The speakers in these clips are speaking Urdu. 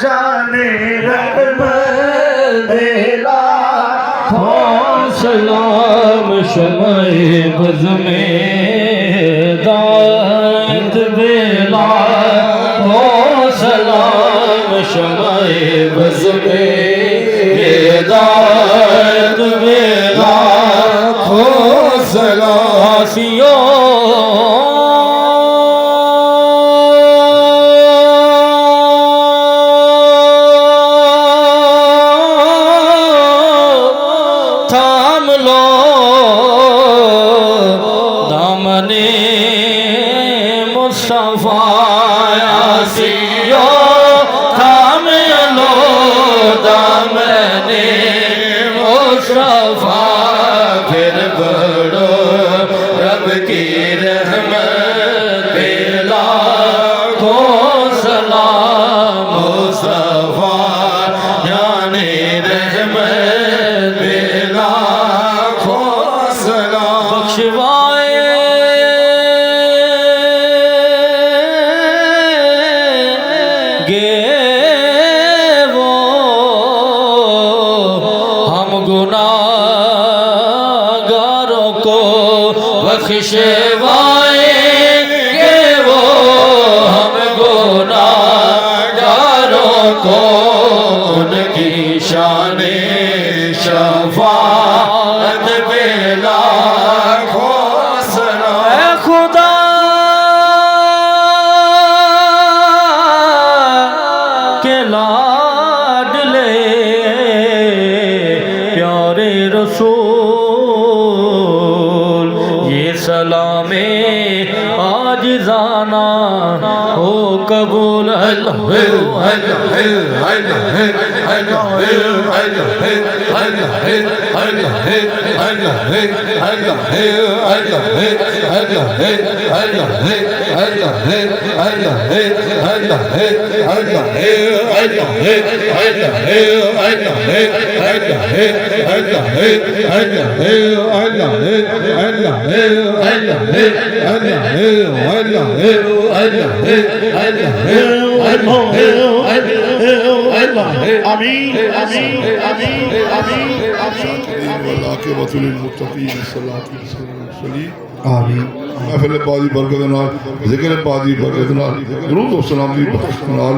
جانے رحمت دیلا سلام شمع بز میں دائت بیلا ہو سلام شمع بز میں دائت بیلا ہو سلاسیوں تھام لو دامنے مصطفیٰ یاسیو تھام لو دامنے مصطفیٰ پھر بڑھو رب کی رحمت بلا کو سلام مصطفیٰ یعنی رحمت بلا کو سلام بخشوائے گے وہ ہم گناہگاروں کو بخشوائیں گے وہ ہم گناہگاروں کو ان کی شان شفاعت بلا کو سلام اے خدا کے لاڈلے پیارے رسول یہ سلام عاجزانہ ہو قبول آمین والعاقبۃ للمتقین الصلاۃ والسلام آمین محفل پاک دی برکت نال ذکر پاک دی برکت نال درود و سلام دی برکت نال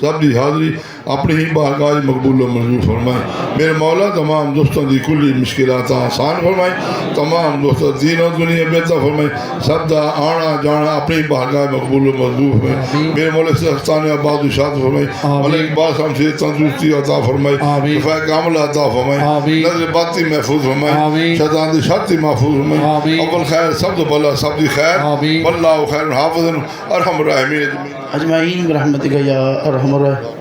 سب دی حاضری اپنی ہی بارگاہ مقبول و منظور فرمائیں میرے مولا تمام دوستوں دی کلی مشکلات آسان فرمائیں تمام دوستوں دین و دنیا بہتر فرمائیں سب دا آنا جانا اپنی بارگاہ مقبول و منظور فرمائیں میرے مولا سے استان آباد و شاد فرمائیں ملک باس ہم سے تندرستی عطا فرمائیں شفا کامل عطا فرمائیں نظر باطی محفوظ فرمائیں شیطان دی شرطی محفوظ فرمائیں اول خیر سب دو بلا سب دی خیر واللہ خیر حافظ ارحم الراحمین اجمعین برحمتک یا ارحم الراحمین